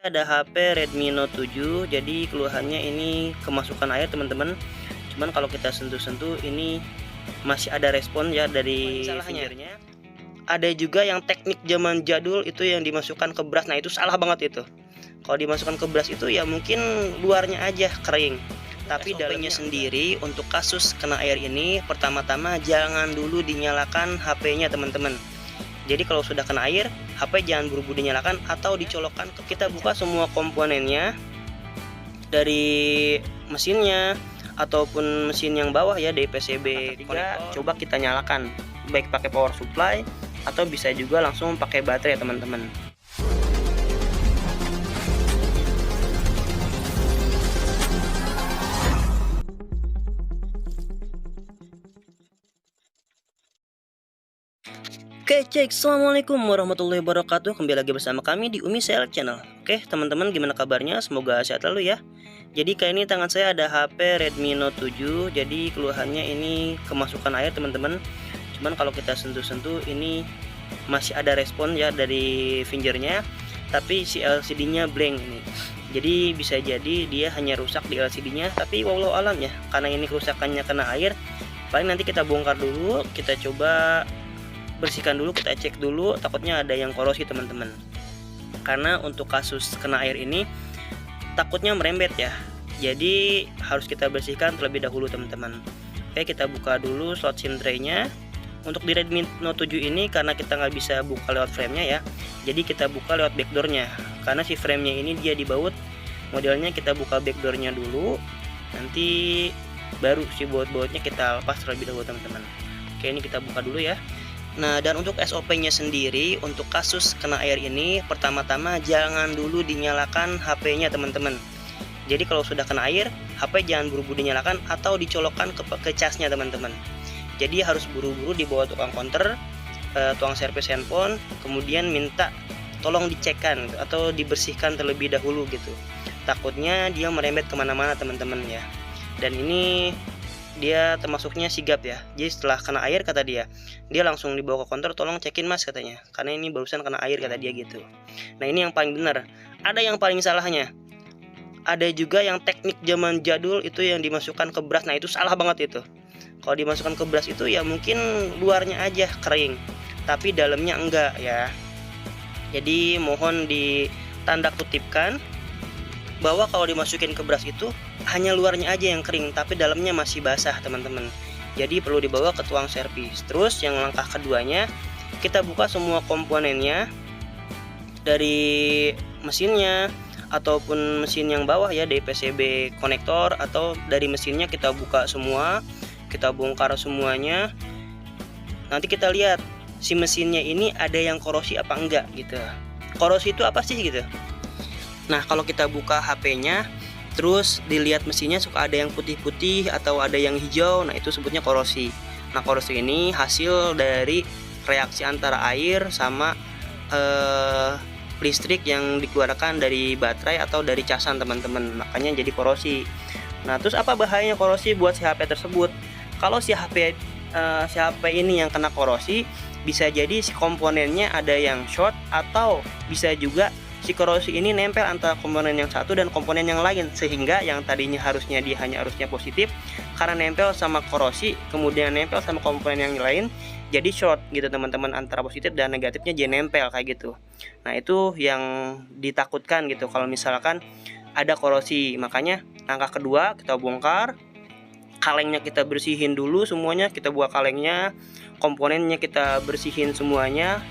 Ada HP Redmi Note 7, jadi keluhannya ini kemasukan air teman-teman. Cuman kalau kita sentuh-sentuh ini masih ada respon ya dari fingernya. Ada juga yang teknik zaman jadul itu yang dimasukkan ke brush, nah itu salah banget itu. Kalau dimasukkan ke brush itu ya mungkin luarnya aja kering, tapi dalamnya sendiri. Untuk kasus kena air ini, pertama-tama jangan dulu dinyalakan HP-nya teman-teman. Jadi kalau sudah kena air, HP jangan buru-buru dinyalakan atau dicolokkan. Kita buka semua komponennya dari mesinnya ataupun mesin yang bawah ya, dari PCB konektor. Coba kita nyalakan, baik pakai power supply atau bisa juga langsung pakai baterai teman-teman. Oke, cek. Assalamualaikum warahmatullahi wabarakatuh. Kembali lagi bersama kami di Umi Select Channel. Oke teman-teman, gimana kabarnya? Semoga sehat selalu ya. Jadi kali ini tangan saya ada HP Redmi Note 7. Jadi keluhannya ini kemasukan air teman-teman. Cuman kalau kita sentuh-sentuh ini masih ada respon ya dari fingernya, tapi si LCD-nya blank ini. Jadi bisa jadi dia hanya rusak di LCD-nya, tapi walau alam ya, karena ini kerusakannya kena air. Paling nanti kita bongkar dulu, kita coba bersihkan dulu, kita cek dulu, takutnya ada yang korosi teman-teman. Karena untuk kasus kena air ini takutnya merembet ya, jadi harus kita bersihkan terlebih dahulu teman-teman. Oke, kita buka dulu slot SIM tray-nya. Untuk di Redmi Note 7 ini karena kita nggak bisa buka lewat frame-nya ya, jadi kita buka lewat backdoor-nya. Karena si frame-nya ini dia dibaut modelnya, kita buka backdoor-nya dulu, nanti baru si baut-bautnya kita lepas terlebih dahulu teman-teman. Oke, ini kita buka dulu ya. Nah, dan untuk SOP-nya sendiri untuk kasus kena air ini, pertama-tama jangan dulu dinyalakan HP-nya teman-teman. Jadi kalau sudah kena air, HP jangan buru-buru dinyalakan atau dicolokkan ke casnya teman-teman. Jadi harus buru-buru dibawa tukang counter, tukang servis handphone, kemudian minta tolong dicekkan atau dibersihkan terlebih dahulu gitu. Takutnya dia merembet kemana-mana teman-teman ya. Dan ini dia termasuknya sigap ya, jadi setelah kena air kata dia langsung dibawa ke konter, tolong cekin mas katanya, karena ini barusan kena air kata dia gitu. Nah ini yang paling benar. Ada yang paling salahnya, ada juga yang teknik zaman jadul itu yang dimasukkan ke brush, nah itu salah banget itu. Kalau dimasukkan ke brush itu ya mungkin luarnya aja kering, tapi dalamnya enggak ya. Jadi mohon ditanda kutipkan bahwa kalau dimasukin ke brush itu hanya luarnya aja yang kering, tapi dalamnya masih basah teman-teman. Jadi perlu dibawa ke tukang servis. Terus yang langkah keduanya, kita buka semua komponennya dari mesinnya ataupun mesin yang bawah ya, dari PCB konektor atau dari mesinnya kita buka semua, kita bongkar semuanya. Nanti kita lihat si mesinnya ini ada yang korosi apa enggak gitu. Korosi itu apa sih gitu? Nah, kalau kita buka HP-nya, terus dilihat mesinnya suka ada yang putih-putih atau ada yang hijau, nah itu sebutnya korosi. Nah, korosi ini hasil dari reaksi antara air sama listrik yang dikeluarkan dari baterai atau dari casan teman-teman, makanya jadi korosi. Nah, terus apa bahayanya korosi buat si HP tersebut? Kalau si HP ini yang kena korosi, bisa jadi si komponennya ada yang short, atau bisa juga si korosi ini nempel antara komponen yang satu dan komponen yang lain, sehingga yang tadinya harusnya dia hanya arusnya positif, karena nempel sama korosi kemudian nempel sama komponen yang lain jadi short gitu teman-teman, antara positif dan negatifnya jadi nempel kayak gitu. Nah itu yang ditakutkan gitu kalau misalkan ada korosi. Makanya langkah kedua, kita bongkar kalengnya, kita bersihin dulu semuanya, kita buka kalengnya, komponennya kita bersihin semuanya.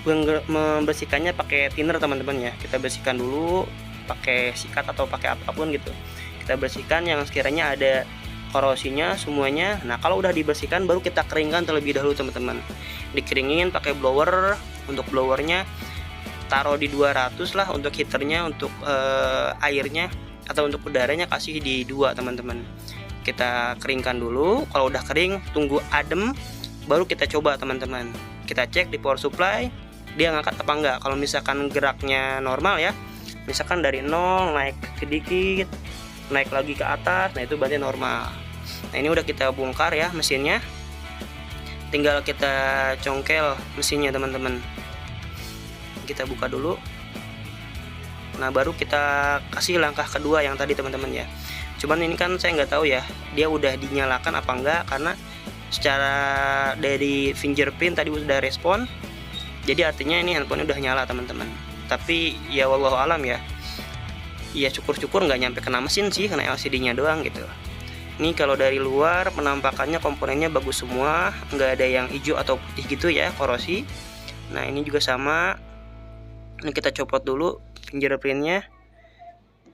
Membersihkannya pakai thinner teman-teman ya, kita bersihkan dulu pakai sikat atau pakai apapun gitu, kita bersihkan yang sekiranya ada korosinya semuanya. Nah kalau udah dibersihkan baru kita keringkan terlebih dahulu teman-teman, dikeringin pakai blower. Untuk blowernya taruh di 200 lah, untuk heaternya, untuk airnya atau untuk udaranya kasih di 2 teman-teman. Kita keringkan dulu, kalau udah kering tunggu adem baru kita coba teman-teman. Kita cek di power supply dia ngangkat apa enggak. Kalau misalkan geraknya normal ya, misalkan dari 0 naik sedikit, naik lagi ke atas, nah itu berarti normal. Nah ini udah kita bongkar ya mesinnya, tinggal kita congkel mesinnya teman-teman. Kita buka dulu. Nah baru kita kasih langkah kedua yang tadi teman-teman ya. Cuman ini kan saya nggak tahu ya dia udah dinyalakan apa enggak, karena secara dari fingerprint tadi udah respon, jadi artinya ini handphone udah nyala teman-teman. Tapi ya wallahu alam ya, ya syukur-syukur nggak nyampe kena mesin sih, kena LCD-nya doang gitu. Ini kalau dari luar penampakannya komponennya bagus semua, nggak ada yang hijau atau putih gitu ya, korosi. Nah ini juga sama. Ini kita copot dulu fingerprintnya,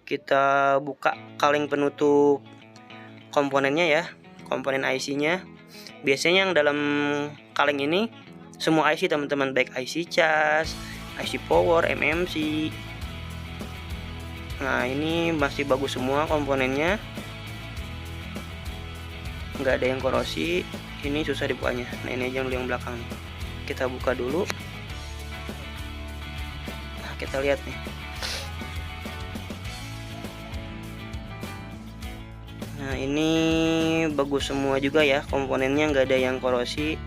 kita buka kaleng penutup komponennya ya, komponen IC-nya. Biasanya yang dalam kaleng ini semua IC teman-teman, baik IC cas, IC power, MMC. Nah ini masih bagus semua komponennya, nggak ada yang korosi. Ini susah dibukanya. Nah ini aja dulu yang belakang nih. Kita buka dulu. Nah kita lihat nih. Nah ini bagus semua juga ya komponennya, nggak ada yang korosi.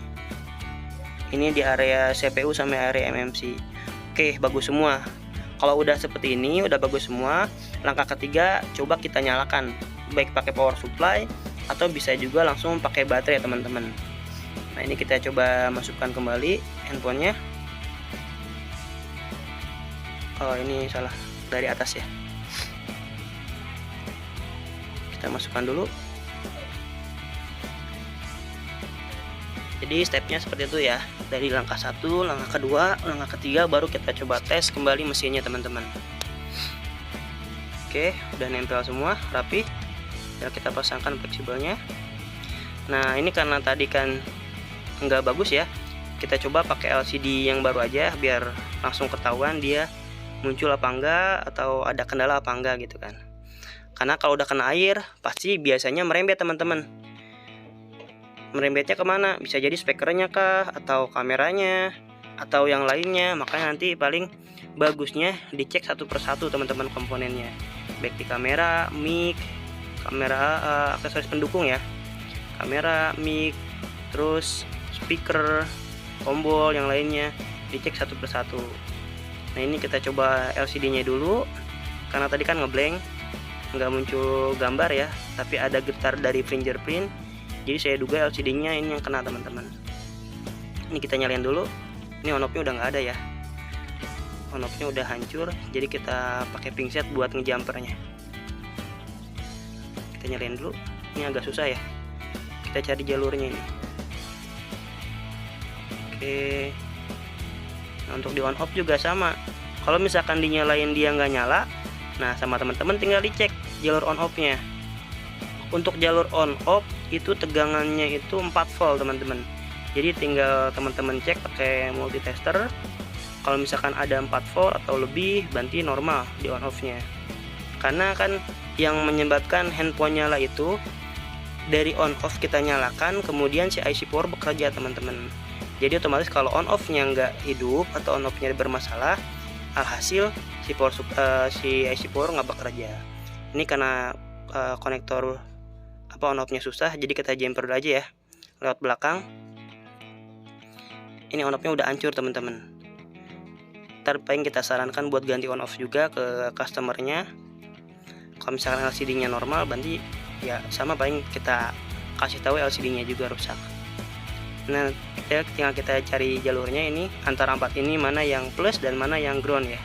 Ini di area CPU sampai area MMC. Oke bagus semua. Kalau udah seperti ini udah bagus semua, langkah ketiga coba kita nyalakan, baik pakai power supply atau bisa juga langsung pakai baterai teman-teman. Nah ini kita coba masukkan kembali handphonenya. Oh ini salah, dari atas ya. Kita masukkan dulu. Jadi stepnya seperti itu ya, dari langkah 1, langkah kedua, langkah ketiga, baru kita coba tes kembali mesinnya teman-teman. Oke udah nempel semua rapi. Kita pasangkan fleksibelnya. Nah ini karena tadi kan nggak bagus ya, kita coba pakai LCD yang baru aja biar langsung ketahuan dia muncul apa enggak atau ada kendala apa enggak gitu kan. Karena kalau udah kena air pasti biasanya merembet teman-teman. Merembetnya kemana? Bisa jadi spekernya kah, atau kameranya, atau yang lainnya. Makanya nanti paling bagusnya dicek satu persatu teman-teman komponennya, baik di kamera, mic, kamera, aksesoris pendukung ya, kamera, mic, terus speaker, tombol, yang lainnya dicek satu persatu. Nah ini kita coba LCD-nya dulu, karena tadi kan ngeblank, nggak muncul gambar ya, tapi ada getar dari fingerprint. Jadi saya duga LCD-nya ini yang kena teman-teman. Ini kita nyalain dulu. Ini on off-nya udah nggak ada ya, on off-nya udah hancur. Jadi kita pakai pinset buat ngejumpernya. Kita nyalain dulu. Ini agak susah ya, kita cari jalurnya ini. Oke. Nah, untuk di on off juga sama. Kalau misalkan dinyalain dia nggak nyala, nah sama teman-teman tinggal dicek jalur on off-nya. Untuk jalur on off itu tegangannya itu 4 volt teman-teman. Jadi tinggal teman-teman cek pakai multitester. Kalau misalkan ada 4 volt atau lebih, berarti normal di on off-nya. Karena kan yang menyebabkan handphone nyala itu dari on off kita nyalakan, kemudian si IC power bekerja teman-teman. Jadi otomatis kalau on off-nya nggak hidup atau on off-nya bermasalah, alhasil si IC power nggak bekerja. Ini karena konektor on off-nya susah, jadi kita jumper dulu aja ya lewat belakang. Ini on off-nya udah hancur teman-teman. Ntar paling kita sarankan buat ganti on off juga ke customernya. Kalau misalkan LCD-nya normal, berarti ya sama, paling kita kasih tahu LCD-nya juga rusak. Nah tinggal kita cari jalurnya ini, antara 4 ini mana yang plus dan mana yang ground ya.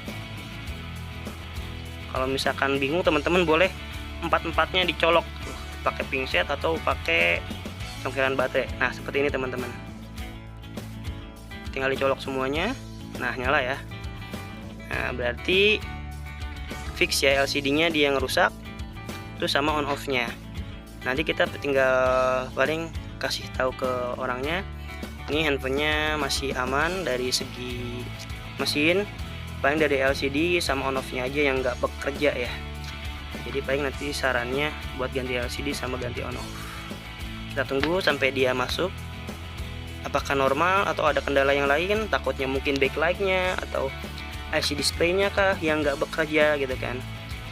Kalau misalkan bingung teman-teman boleh 4-4-nya dicolok pakai pinset atau pakai congkeran baterai. Nah seperti ini teman-teman, tinggal dicolok semuanya. Nah nyala ya. Nah berarti fix ya LCD-nya dia yang rusak, terus sama on off-nya. Nanti kita tinggal paling kasih tahu ke orangnya, ini handphonenya masih aman dari segi mesin, paling dari LCD sama on off-nya aja yang nggak bekerja ya. Jadi paling nanti sarannya buat ganti LCD sama ganti on off. Kita tunggu sampai dia masuk, apakah normal atau ada kendala yang lain, takutnya mungkin backlight-nya atau IC display-nya kah yang nggak bekerja gitu kan.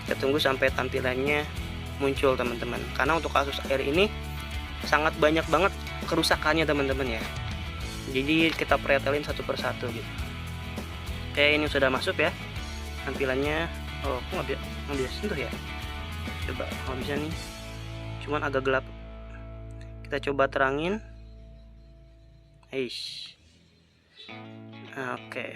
Kita tunggu sampai tampilannya muncul teman-teman, karena untuk kasus air ini sangat banyak banget kerusakannya teman-teman ya. Jadi kita pretelin satu persatu gitu. Oke ini sudah masuk ya tampilannya. Oh, kok nggak bisa sentuh ya? Coba, nggak bisa nih, cuman agak gelap. Kita coba terangin. Eish. Oke.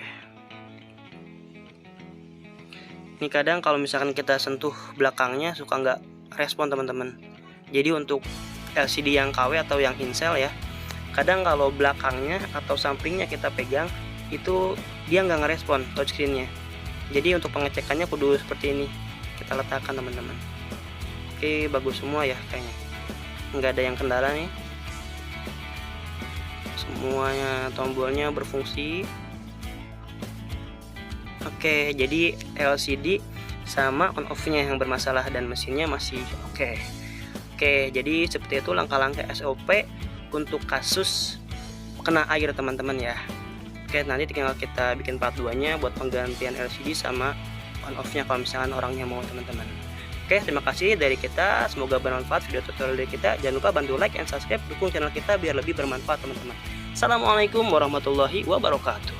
Ini kadang kalau misalkan kita sentuh belakangnya suka nggak respon teman-teman. Jadi untuk LCD yang KW atau yang Incel ya, kadang kalau belakangnya atau sampingnya kita pegang itu dia nggak ngerespon touchscreennya. Jadi untuk pengecekannya kudu seperti ini kita letakkan teman-teman. Oke, bagus semua ya kayaknya, nggak ada yang kendala nih, semuanya tombolnya berfungsi. Oke, jadi LCD sama on off nya yang bermasalah dan mesinnya masih oke. Oke, jadi seperti itu langkah-langkah SOP untuk kasus kena air teman-teman ya. Oke, nanti tinggal kita bikin part 2 nya buat penggantian LCD sama on off nya kalau misalkan orangnya mau teman-teman. Oke, terima kasih dari kita, semoga bermanfaat video tutorial dari kita. Jangan lupa bantu like and subscribe, dukung channel kita biar lebih bermanfaat teman-teman. Assalamualaikum warahmatullahi wabarakatuh.